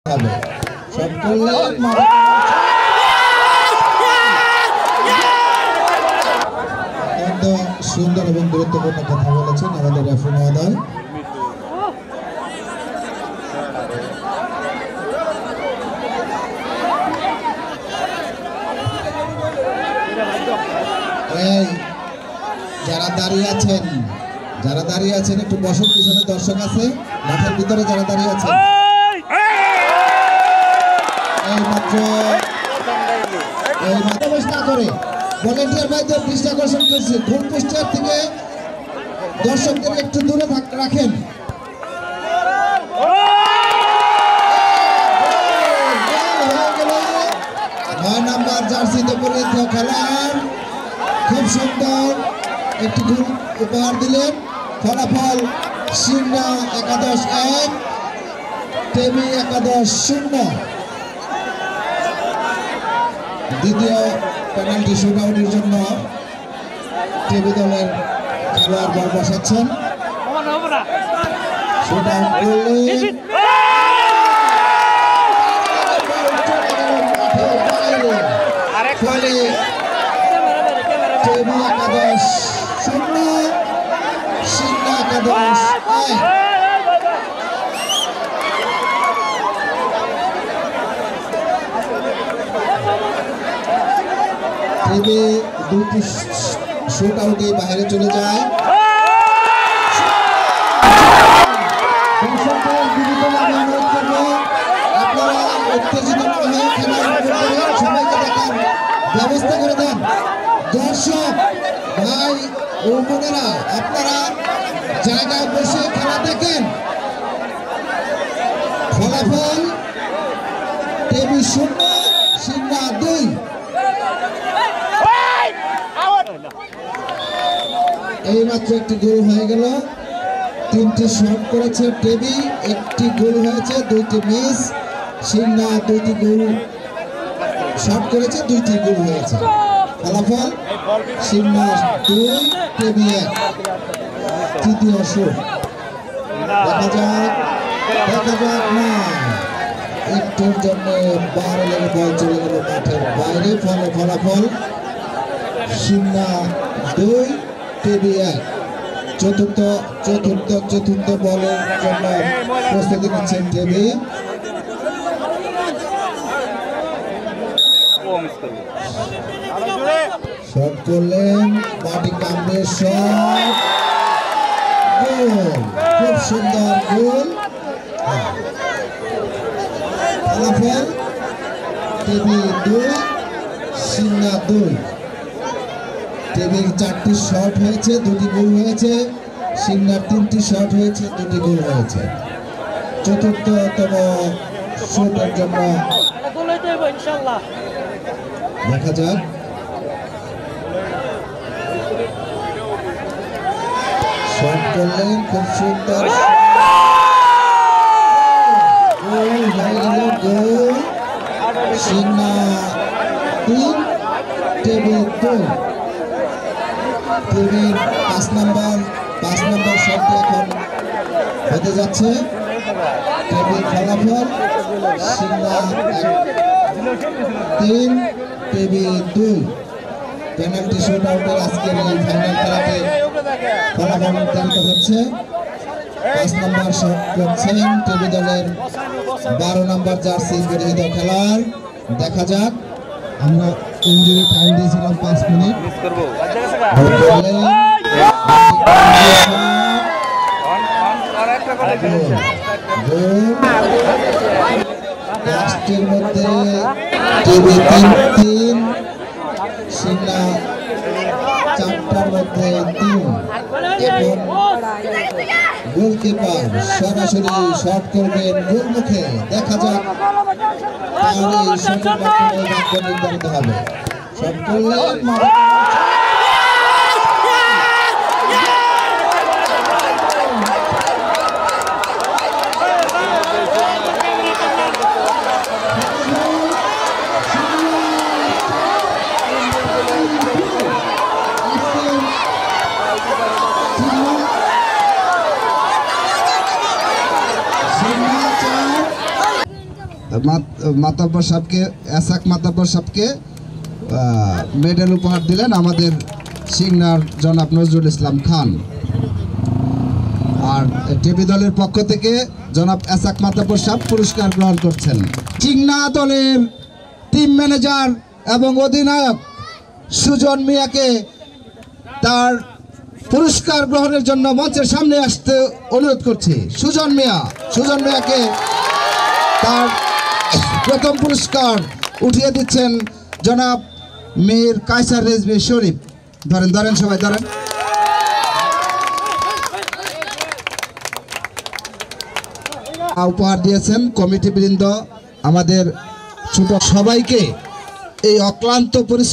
হবে শট করলেন সুন্দর এবং গুরুত্বপূর্ণ কথা বলেছেন আমাদের রেফারি মহোদয়। যারা দাঁড়িয়ে আছেন একটু বসুন, পিছনে দর্শক আছে মাঠের ভিতরে যারা দাঁড়িয়ে আছেন। ভলান্টিয়ার ভাইদের দৃষ্টি আকর্ষণ করছে, গোল পোস্টের থেকে দর্শকদের একটু দূরে রাখেন। 9 নাম্বার জার্সিতে পরিণত খেলার খুব সুন্দর একটি গোল উপহার দিলেন। ফলাফল সিংড়া 11-1, টেমি 11-0। দ্বিতীয় পেনাল্টি শুটআউটের জন্য টেমি দলের খেলোয়াড় বল বসাচ্ছেন। শুটআউট করলেন ফলে টেমি 11-0, সিংড়া 11-1। টেমি দুটি শুট আউটে বাইরে চলে যায়। আপনারা উত্তেজিত হয়ে খেলা সবাইকে দেখার ব্যবস্থা করে দেন। দর্শক ভাই ও বোনেরা, আপনারা জায়গায় বসে খেলা দেখেন। ফলাফল টেমি 0, সিংড়া 2। এইমাত্র একটি গোল হয়ে গেল। 3টি শট করেছে টেমি, 1টি গোল হয়েছে, 2টি মিস। সিংড়া 2টি গোল শট করেছে, 2টি গোল হয়েছে। ফলাফল সিংড়া 2, টেমি 1। তৃতীয় শট দেখা যাক না, একটুর জন্য বার লেগে বল চলে গেল মাঠের বাইরে। ফলে ফলাফল সিংড়া 2, টেমি 1। চতুর্থ বলের জন্য প্রস্তুতি নিচ্ছেন টেমি। শট করলেন, মাটি কামড়ে শট, গোল। খুব সুন্দর গোল। ফলাফল টেমি 2, সিংড়া 2। টেমির 4টি শট হয়েছে, 2টি গোল হয়েছে। সিংড়ার 3টি শট হয়েছে, 2টি গোল হয়েছে। চতুর্থতম শটের জন্য দেখা যাক। শট করলেন, খুব সুন্দর গোল হয়ে গেল। গোল সিংড়া 3, টেমি 2। টেমির 5 নম্বর শটটি এখন হতে যাচ্ছে। টেমির ফলাফল সিংড়া 3, টেমি 2। পেনাল্টি শুট আউটের আজকের এই ফাইনাল খেলাতে ফলাফল নির্ধারিত হচ্ছে। 5 নম্বর শট করছেন টেমি দলের 12 নম্বর জার্সি পরিহিত খেলোয়াড়। দেখা যাক, আমরা ইনজুরি টাইম দিয়েছিলাম 5 মিনিট। লাস্টের মধ্যে টেমি 3, সিংড়া 4টার মধ্যে 3। এবং গোলকিপার সরাসরি শট করবেন গোলমুখে। দেখা যাক তাহলে নির্ধারিত হবে। শট করলেন, মাতাব্বর সাহেবকে, এসাক মাতাব্বর সাহেবকে মেডেল উপহার দিলেন আমাদের সিংনার জনাব নজরুল ইসলাম খান। আর টিভি দলের পক্ষ থেকে জনাব এসাক মাতাব্বর সাহেব পুরস্কার গ্রহণ করছেন। সিংনা দলের টিম ম্যানেজার এবং অধিনায়ক সুজন মিয়াকে তার পুরস্কার গ্রহণের জন্য মঞ্চের সামনে আসতে অনুরোধ করছি। সুজন মিয়াকে তার প্রথম পুরস্কার উঠিয়ে দিচ্ছেন জনাব মীর কায়সার রেজভী শরীফ। ধরেন সবাই ধরেন। উপহার দিয়েছেন কমিটি বৃন্দ, আমাদের ছোট সবাইকে এই অক্লান্ত পরিশ্রম